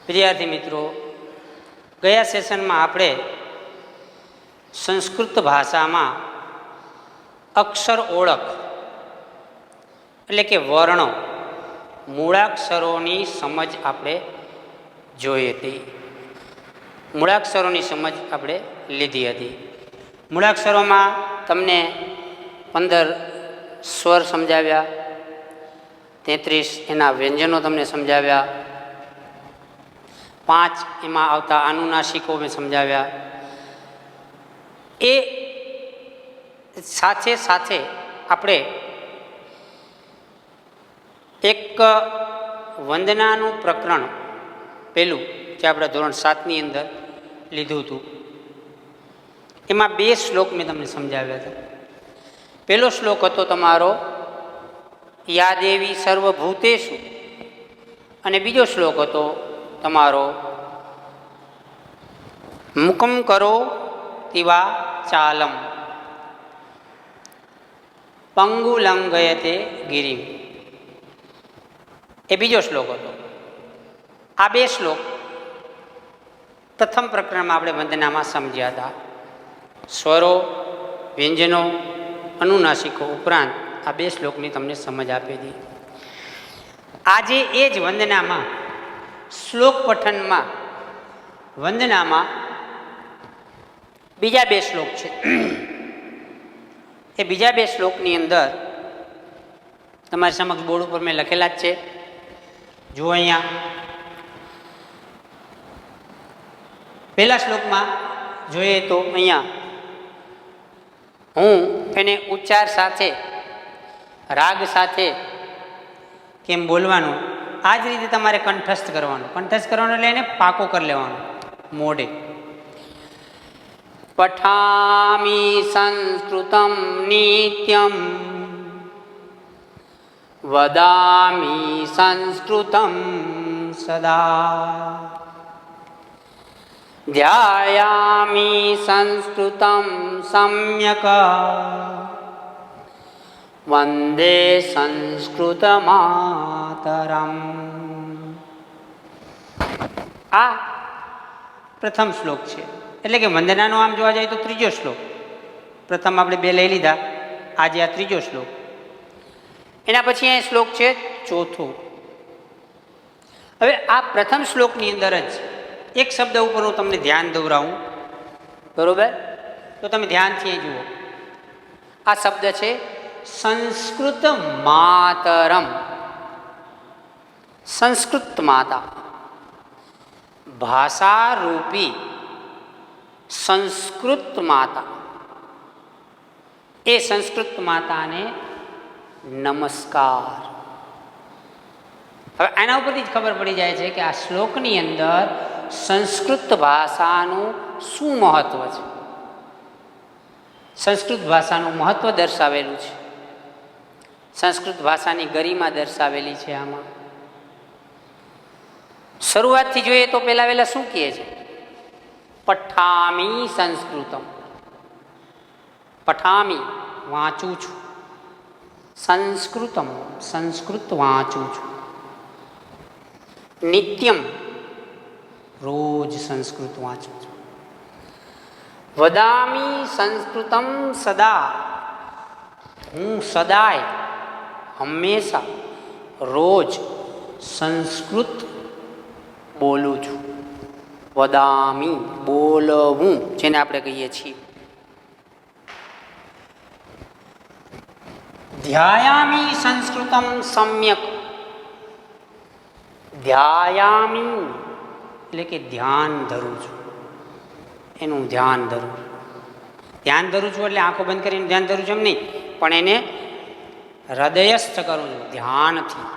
વિદ્યાર્થી મિત્રો, ગયા સેશનમાં આપણે સંસ્કૃત ભાષામાં અક્ષર ઓળખ એટલે કે વર્ણો, મૂળાક્ષરોની સમજ આપણે જોઈ હતી. મૂળાક્ષરોની સમજ આપણે લીધી હતી. મૂળાક્ષરોમાં તમને 15 સ્વર સમજાવ્યા, 33 એના વ્યંજનો તમને સમજાવ્યા, 5 એમાં આવતા આનુનાસિકો મેં સમજાવ્યા. એ સાથે સાથે આપણે એક વંદનાનું પ્રકરણ પહેલું જે આપણે ધોરણ 7ની અંદર લીધું હતું, એમાં 2 શ્લોક મેં તમને સમજાવ્યા હતા. પહેલો શ્લોક હતો તમારો યા દેવી સર્વભૂતેષુ, અને બીજો શ્લોક હતો તમારો મુકમ કરો તિવા ચાલમ પંગુ લંઘયતે ગિરિમ, એ બીજો શ્લોક હતો. આ 2 શ્લોક પ્રથમ પ્રકરણમાં આપણે વંદનામાં સમજ્યા હતા. સ્વરો, વ્યંજનો, અનુનાસિકો ઉપરાંત આ 2 શ્લોકની તમને સમજ આપી હતી. આજે એ જ વંદનામાં શ્લોક પઠનમાં વંદનામાં બીજા 2 શ્લોક છે. એ બીજા 2 શ્લોકની અંદર તમારી સમક્ષ બોર્ડ ઉપર મેં લખેલા જ છે. જુઓ અહીંયા પહેલા શ્લોકમાં જોઈએ તો અહીંયા હું એને ઉચ્ચાર સાથે, રાગ સાથે કેમ બોલવાનું, આ જ રીતે તમારે કંઠસ્થ કરવાનું. કંઠસ્થ કરવાનું એટલે એને પાકો કરી લેવાનો મોઢે. પઠામિ સંસ્કૃતમ નિત્યમ વદામિ સંસ્કૃતમ સદા ધ્યાયામિ સંસ્કૃતમ સમ્યક વંદે સંસ્કૃત માતરમ. આ પ્રથમ શ્લોક છે, એટલે કે વંદનાનો આમ જોવા જાય તો ત્રીજો શ્લોક. પ્રથમ આપણે 2 લઈ લીધા, આજે આ ત્રીજો શ્લોક. એના પછી અહીં શ્લોક છે ચોથો. હવે આ પ્રથમ શ્લોકની અંદર જ એક શબ્દ ઉપર હું તમને ધ્યાન દોરાવું, બરોબર? તો તમે ધ્યાનથી અહીં જુઓ. આ શબ્દ છે સંસ્કૃત માતરમ. સંસ્કૃત માતા, ભાષારૂપી સંસ્કૃત માતા. એ સંસ્કૃત માતાને નમસ્કાર. હવે આના ઉપરથી જ ખબર પડી જાય છે કે આ શ્લોકની અંદર સંસ્કૃત ભાષાનું શું મહત્વ છે. સંસ્કૃત ભાષાનું મહત્વ દર્શાવેલું છે. સંસ્કૃત ભાષાની ગરિમા દર્શાવેલી છે. આમાં શરૂઆતથી જોઈએ તો પહેલા શું કહે છે? પઠામી સંસ્કૃતમ. પઠામી વાંચું છું, સંસ્કૃતમ સંસ્કૃત વાંચું છું, નિત્યમ રોજ સંસ્કૃત વાંચું છું, વદામી સંસ્કૃતમ સદા હું સદાય હંમેશા રોજ સંસ્કૃત બોલું છું. વદામી બોલવું જેને આપણે કહીએ છીએ. ધ્યાયામી સંસ્કૃતમ સમ્યક. ધ્યાયામી એટલે કે ધ્યાન ધરું છું, એનું ધ્યાન ધરું છું. ધ્યાન ધરું છું એટલે આંખો બંધ કરીને ધ્યાન ધરું છું એમ નહીં, પણ એને હૃદયસ્થ કરું છું. ધ્યાનથી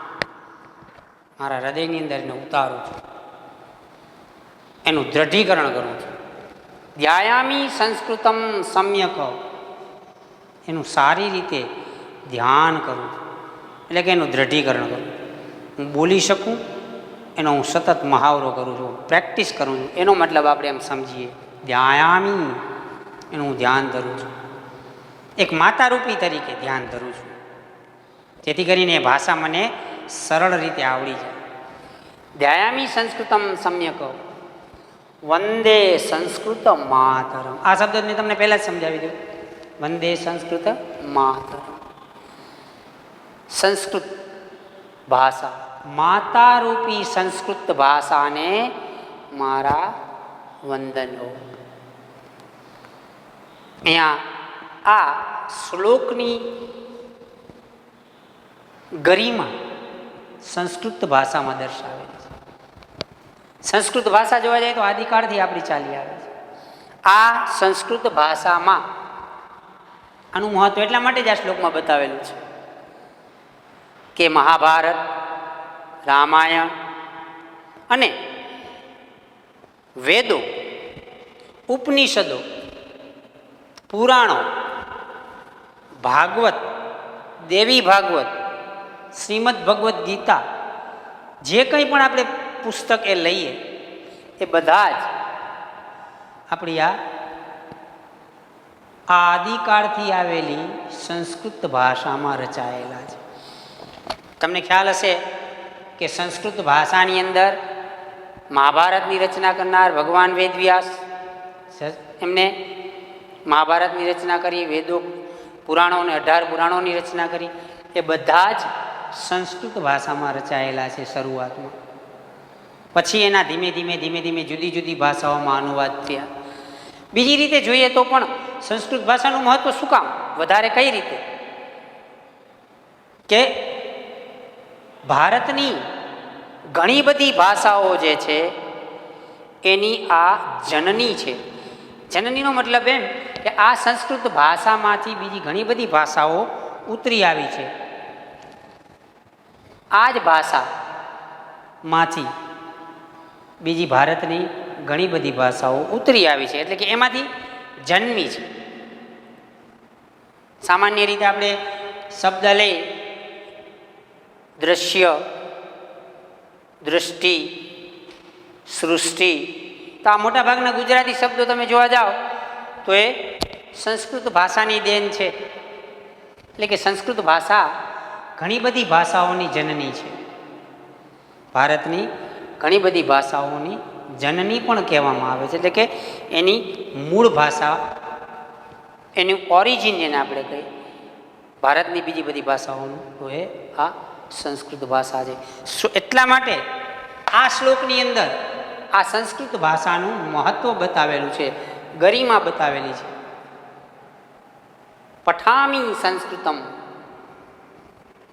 મારા હૃદયની અંદર એને ઉતારું છું, એનું દ્રઢીકરણ કરું છું. ધ્યાયામી સંસ્કૃતમ સમ્યક, એનું સારી રીતે ધ્યાન કરું છું, એટલે કે એનું દ્રઢીકરણ કરું. હું બોલી શકું એનો હું સતત મહાવરો કરું છું, પ્રેક્ટિસ કરું છું. એનો મતલબ આપણે એમ સમજીએ, ધ્યાયામી એનું હું ધ્યાન ધરું છું. એક માતારૂપી તરીકે ધ્યાન ધરું છું, જેથી કરીને એ ભાષા મને સરળ રીતે આવડી જાય. ધ્યાયામી સંસ્કૃતમ સમ્યક વંદે સંસ્કૃત માતરમ. આ શબ્દ મેં તમને પહેલાં જ સમજાવી દઉં. વંદે સંસ્કૃત માતરમ. સંસ્કૃત ભાષા, માતારૂપી સંસ્કૃત ભાષાને મારા વંદનો. અહીંયા આ શ્લોકની ગરિમા સંસ્કૃત ભાષામાં દર્શાવેલી છે. સંસ્કૃત ભાષા જોવા જાય તો આદિકાળથી આપણી ચાલી આવે છે. આ સંસ્કૃત ભાષામાં આનું મહત્વ એટલા માટે જ આ શ્લોકમાં બતાવેલું છે કે મહાભારત, રામાયણ અને વેદો, ઉપનિષદો, પુરાણો, ભાગવત, દેવી ભાગવત, શ્રીમદ ભગવદ્ ગીતા, જે કંઈ પણ આપણે પુસ્તક એ લઈએ એ બધા જ આપણી આ આદિકાળથી આવેલી સંસ્કૃત ભાષામાં રચાયેલા છે. તમને ખ્યાલ હશે કે સંસ્કૃત ભાષાની અંદર મહાભારતની રચના કરનાર ભગવાન વેદવ્યાસ, એમને મહાભારતની રચના કરી, વેદો પુરાણો અને 18 પુરાણોની રચના કરી. એ બધા જ સંસ્કૃત ભાષામાં રચાયેલા છે શરૂઆતમાં. પછી એના ધીમે ધીમે જુદી જુદી ભાષાઓમાં અનુવાદ થયા. બીજી રીતે જોઈએ તો પણ સંસ્કૃત ભાષાનું મહત્વ શું કામ વધારે? કઈ રીતે? કે ભારતની ઘણી બધી ભાષાઓ જે છે એની આ જનની છે. જનનીનો મતલબ એમ કે આ સંસ્કૃત ભાષામાંથી બીજી ઘણી બધી ભાષાઓ ઉતરી આવી છે. આ જ ભાષામાંથી બીજી ભારતની ઘણી બધી ભાષાઓ ઉતરી આવી છે, એટલે કે એમાંથી જન્મી છે. સામાન્ય રીતે આપણે શબ્દ લઈ દ્રશ્ય, દૃષ્ટિ, સૃષ્ટિ, તો આ મોટા ભાગના ગુજરાતી શબ્દો તમે જોવા જાઓ તો એ સંસ્કૃત ભાષાની દેન છે. એટલે કે સંસ્કૃત ભાષા ઘણી બધી ભાષાઓની જનની છે. ભારતની ઘણી બધી ભાષાઓની જનની પણ કહેવામાં આવે છે. એટલે કે એની મૂળ ભાષા, એની ઓરિજિન જેને આપણે કહીએ ભારતની બીજી બધી ભાષાઓનું, તો એ આ સંસ્કૃત ભાષા છે. એટલા માટે આ શ્લોકની અંદર આ સંસ્કૃત ભાષાનું મહત્વ બતાવેલું છે, ગરિમા બતાવેલી છે. પઠામી સંસ્કૃતમ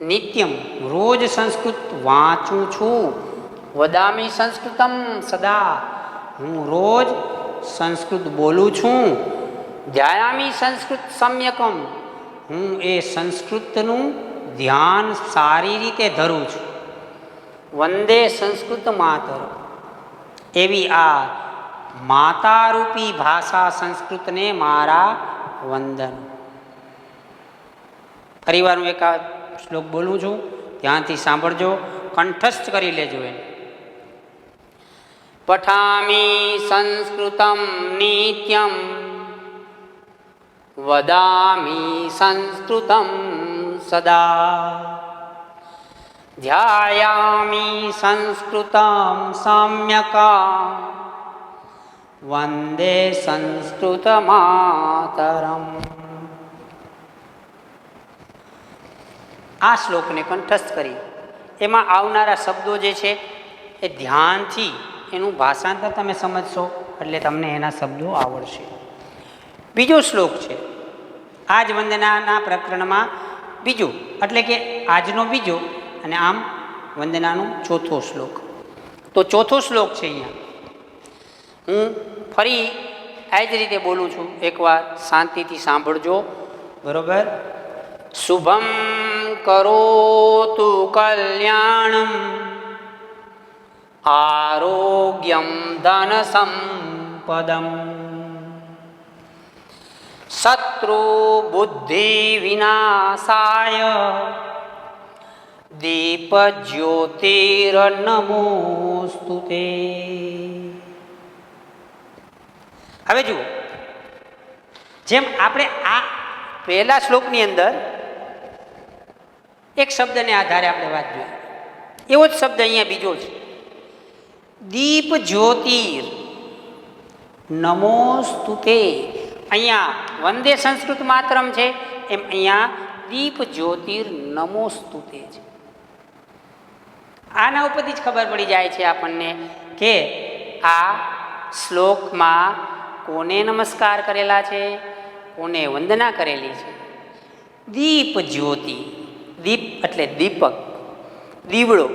નિત્યમ, રોજ સંસ્કૃત વાંચું છું. વદામી સંસ્કૃતમ સદા, હું રોજ સંસ્કૃત બોલું છું. ધ્યાયામી સંસ્કૃત સમ્યકમ, હું એ સંસ્કૃતનું ધ્યાન સારી રીતે ધરું છું. વંદે સંસ્કૃત માતર, એવી આ માતારૂપી ભાષા સંસ્કૃતને મારા વંદન. ફરીવાર હું એક આ શ્લોક બોલું છું, ધ્યાનથી સાંભળજો, કંઠસ્થ કરી લેજો એને. પઠામી સંસ્કૃતમ નિત્યમ, વદામી સંસ્કૃતમ સદા, ધ્યાયામી સંસ્કૃતમ સમ્યકા, વંદે સંસ્કૃત માતરમ. આ શ્લોકને કંઠસ્થ કરી એમાં આવનારા શબ્દો જે છે એ ધ્યાનથી એનું ભાષાંતર તમે સમજશો એટલે તમને એના શબ્દો આવડશે. બીજો શ્લોક છે આ જ વંદનાના પ્રકરણમાં બીજું, એટલે કે આજનો બીજો અને આમ વંદનાનો ચોથો શ્લોક. તો ચોથો શ્લોક છે અહીંયા. હું ફરી આ જ રીતે બોલું છું, એકવાર શાંતિથી સાંભળજો, બરોબર? શુભમ કરોતુ કલ્યાણમ, આરોગ્યમ ધન સંપદમ, શત્રુ બુદ્ધિ વિનાશાય, દીપ જ્યોતિર્નમોસ્તુતે. હવે જુઓ, જેમ આપણે આ પહેલા શ્લોકની અંદર એક શબ્દને આધારે આપણે વાત જોઈએ, એવો જ શબ્દ અહીંયા બીજો છે. દીપ જ્યોતિર નમોસ્તુતે. અહીંયા વંદે સંસ્કૃત માત્રમ છે, એમ અહીંયા દીપ જ્યોતિર નમોસ્તુતે છે. આના ઉપરથી જ ખબર પડી જાય છે આપણને કે આ શ્લોકમાં કોને નમસ્કાર કરેલા છે, કોને વંદના કરેલી છે. દીપ જ્યોતિ, દીપ એટલે દીપક, દીવડો,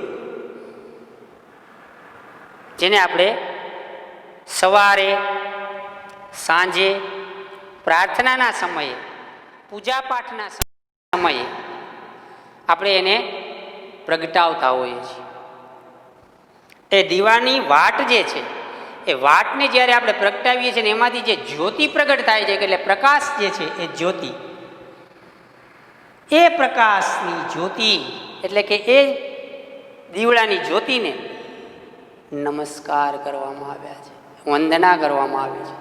જેને આપણે સવારે, સાંજે, પ્રાર્થનાના સમયે, પૂજાપાઠના સમયે આપણે એને પ્રગટાવતા હોઈએ છીએ. એ દીવાની વાટ જે છે, એ વાટને જ્યારે આપણે પ્રગટાવીએ છીએ ને એમાંથી જે જ્યોતિ પ્રગટ થાય છે, એટલે પ્રકાશ જે છે એ જ્યોતિ, એ પ્રકાશની જ્યોતિ એટલે કે એ દીવડાની જ્યોતિને નમસ્કાર કરવામાં આવ્યા છે, વંદના કરવામાં આવી છે.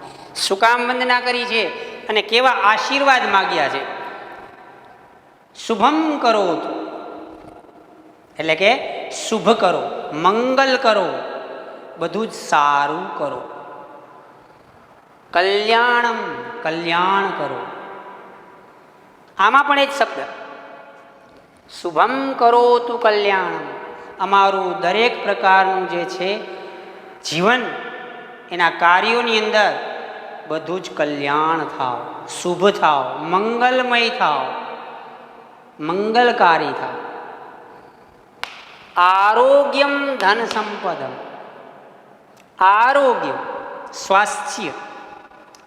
શું કામ વંદના કરી છે અને કેવા આશીર્વાદ માગ્યા છે? શુભમ કરો, એટલે કે શુભ કરો, મંગલ કરો, બધું જ સારું કરો. કલ્યાણમ, કલ્યાણ કરો. આમાં પણ એ જ શબ્દ શુભમ કરો તું કલ્યાણમ. અમારું દરેક પ્રકારનું જે છે જીવન, એના કાર્યોની અંદર બધું જ કલ્યાણ થાવ, શુભ થાવ, મંગલમય થાવ, મંગલકારી થાવ. આરોગ્યમ ધન સંપદમ. આરોગ્ય, સ્વાસ્થ્ય,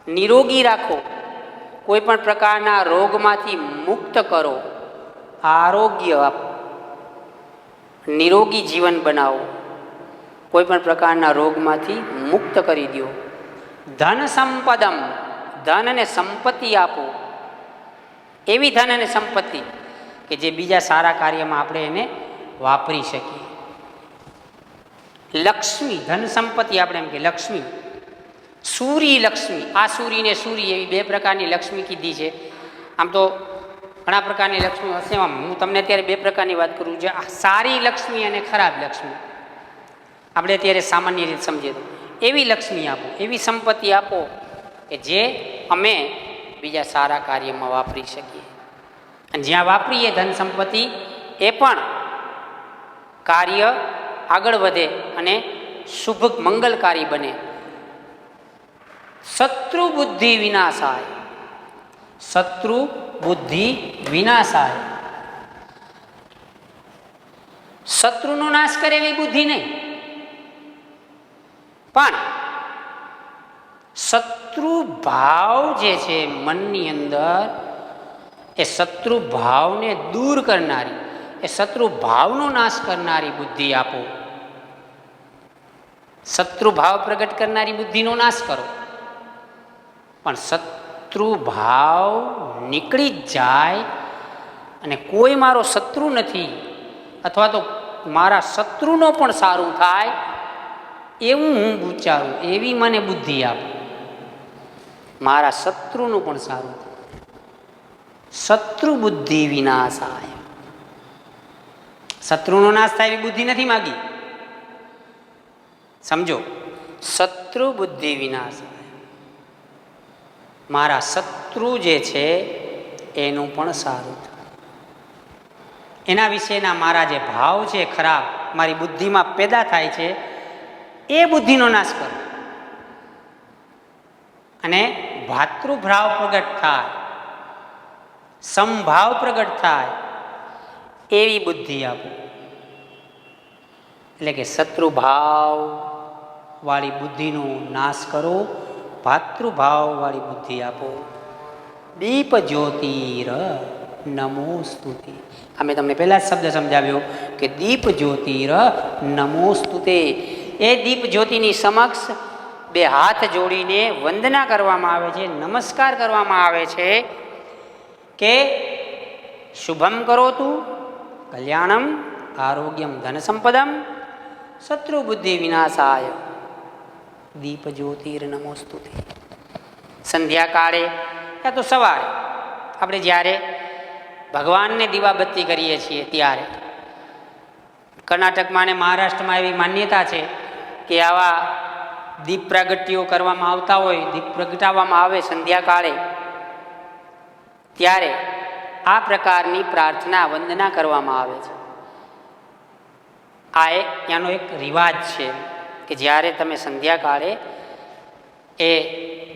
નિરોગી રાખો, કોઈ પણ પ્રકારના રોગમાંથી મુક્ત કરો, આરોગ્ય આપો, નિરોગી જીવન બનાવો, કોઈ પણ પ્રકારના રોગમાંથી મુક્ત કરી દો. ધન સંપદમ, ધન અને સંપત્તિ આપો, એવી ધન અને સંપત્તિ કે જે બીજા સારા કાર્યમાં આપણે એને વાપરી શકીએ. લક્ષ્મી, ધન સંપત્તિ આપણે એમ કે લક્ષ્મી, સૂરી લક્ષ્મી. આ સૂરી ને સૂરી એવી બે પ્રકારની લક્ષ્મી કીધી છે. આમ તો ઘણા પ્રકારની લક્ષ્મી હશે, હું તમને અત્યારે બે પ્રકારની વાત કરું છું. સારી લક્ષ્મી અને ખરાબ લક્ષ્મી આપણે અત્યારે સામાન્ય રીતે સમજીએ તો એવી લક્ષ્મી આપો, એવી સંપત્તિ આપો કે જે અમે બીજા સારા કાર્યમાં વાપરી શકીએ. અને જ્યાં વાપરીએ ધન સંપત્તિ, એ પણ કાર્ય આગળ વધે અને શુભ મંગલકારી બને. શત્રુ બુદ્ધિ વિનાશાય, શત્રુ બુદ્ધિ વિનાશાય. શત્રુનો નાશ કરે એવી બુદ્ધિ નહીં, પણ શત્રુ ભાવ જે છે મનની અંદર, એ શત્રુ ભાવને દૂર કરનારી, એ શત્રુ ભાવનો નાશ કરનારી બુદ્ધિ આપો. શત્રુ ભાવ પ્રગટ કરનારી બુદ્ધિનો નાશ કરો, પણ શત્રુ ભાવ નીકળી જ જાય અને કોઈ મારો શત્રુ નથી, અથવા તો મારા શત્રુનો પણ સારું થાય એવું હું વિચારું, એવી મને બુદ્ધિ આપો. મારા શત્રુનું પણ સારું થાય. શત્રુ બુદ્ધિ વિનાશાય. શત્રુનો નાશ થાય એવી બુદ્ધિ નથી માગી, સમજો. શત્રુ બુદ્ધિ વિનાશાય, મારા શત્રુ જે છે એનું પણ સારું થાય. એના વિશેના મારા જે ભાવ છે ખરાબ, મારી બુદ્ધિમાં પેદા થાય છે, એ બુદ્ધિનો નાશ કરો અને ભાતૃભાવ પ્રગટ થાય, સમભાવ પ્રગટ થાય એવી બુદ્ધિ આપો. એટલે કે શત્રુભાવ વાળી બુદ્ધિનો નાશ કરો, ભાતૃભાવ વાળી બુદ્ધિ આપો. દીપ જ્યોતિર નમોસ્તુતે. અમે તમને પહેલા જ શબ્દ સમજાવ્યો કે દીપ જ્યોતિર નમોસ્તુતે. એ દીપ જ્યોતિની સમક્ષ બે હાથ જોડીને વંદના કરવામાં આવે છે, નમસ્કાર કરવામાં આવે છે કે શુભમ કરોતુ કલ્યાણમ આરોગ્યમ ધન સંપદમ શત્રુ બુદ્ધિ વિનાશાય દીપ જ્યોતિર નમોસ્તુતે. સંધ્યાકાળે યા તો સવારે આપણે જ્યારે ભગવાનને દીવાબત્તી કરીએ છીએ ત્યારે કર્ણાટકમાં અને મહારાષ્ટ્રમાં એવી માન્યતા છે કે આવા દીપ પ્રાગટ્યો કરવામાં આવતા હોય, દીપ પ્રગટાવવામાં આવે સંધ્યાકાળે, ત્યારે આ પ્રકારની પ્રાર્થના વંદના કરવામાં આવે છે. આ ત્યાંનો એક રિવાજ છે કે જ્યારે તમે સંધ્યાકાળે એ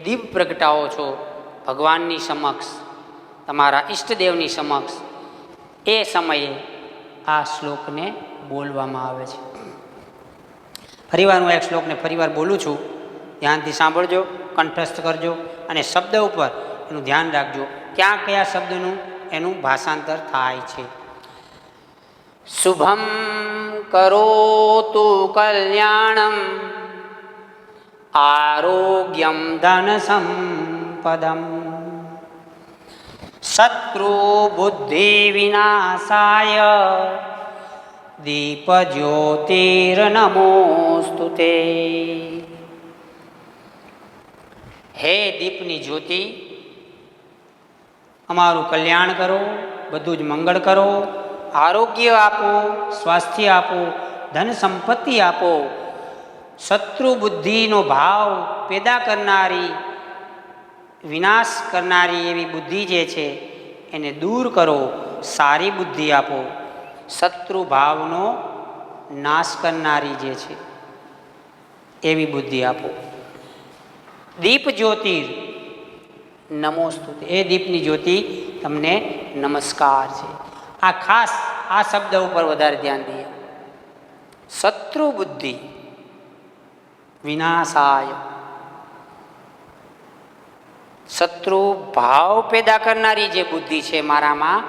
દીપ પ્રગટાવો છો ભગવાનની સમક્ષ, તમારા ઈષ્ટદેવની સમક્ષ, એ સમયે આ શ્લોકને બોલવામાં આવે છે. ફરીવાર હું એક શ્લોકને ફરીવાર બોલું છું, ધ્યાનથી સાંભળજો, કંઠસ્થ કરજો અને શબ્દ ઉપર એનું ધ્યાન રાખજો ક્યાં કયા શબ્દનું એનું ભાષાંતર થાય છે. શુભમ કરોતુ કલ્યાણમ આરોગ્યમ ધન સંપદમ શત્રુ બુદ્ધિ વિનાશાય દીપ જ્યોતિર્નમોસ્તુતે. હે દીપની જ્યોતિ, અમારું કલ્યાણ કરો, બધું જ મંગળ કરો, આરોગ્ય આપો, સ્વાસ્થ્ય આપો, ધન સંપત્તિ આપો. શત્રુ બુદ્ધિનો ભાવ પેદા કરનારી, વિનાશ કરનારી એવી બુદ્ધિ જે છે એને દૂર કરો, સારી બુદ્ધિ આપો. શત્રુ ભાવનો નાશ કરનારી જે છે એવી બુદ્ધિ આપો. દીપ જ્યોતિર નમોસ્તુતે, એ દીપની જ્યોતિ તમને નમસ્કાર છે. આ ખાસ આ શબ્દ ઉપર વધારે ધ્યાન દઈએ. શત્રુ બુદ્ધિ વિનાશાય, શત્રુ ભાવ પેદા કરનારી જે બુદ્ધિ છે મારામાં,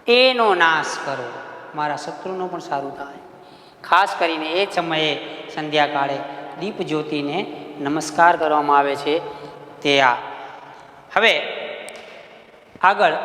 એનો નાશ કરો, મારા શત્રુનો પણ સારું થાય. ખાસ કરીને એ સમયે સંધ્યાકાળે દીપ જ્યોતિને નમસ્કાર કરવામાં આવે છે તે આ. હવે આગળ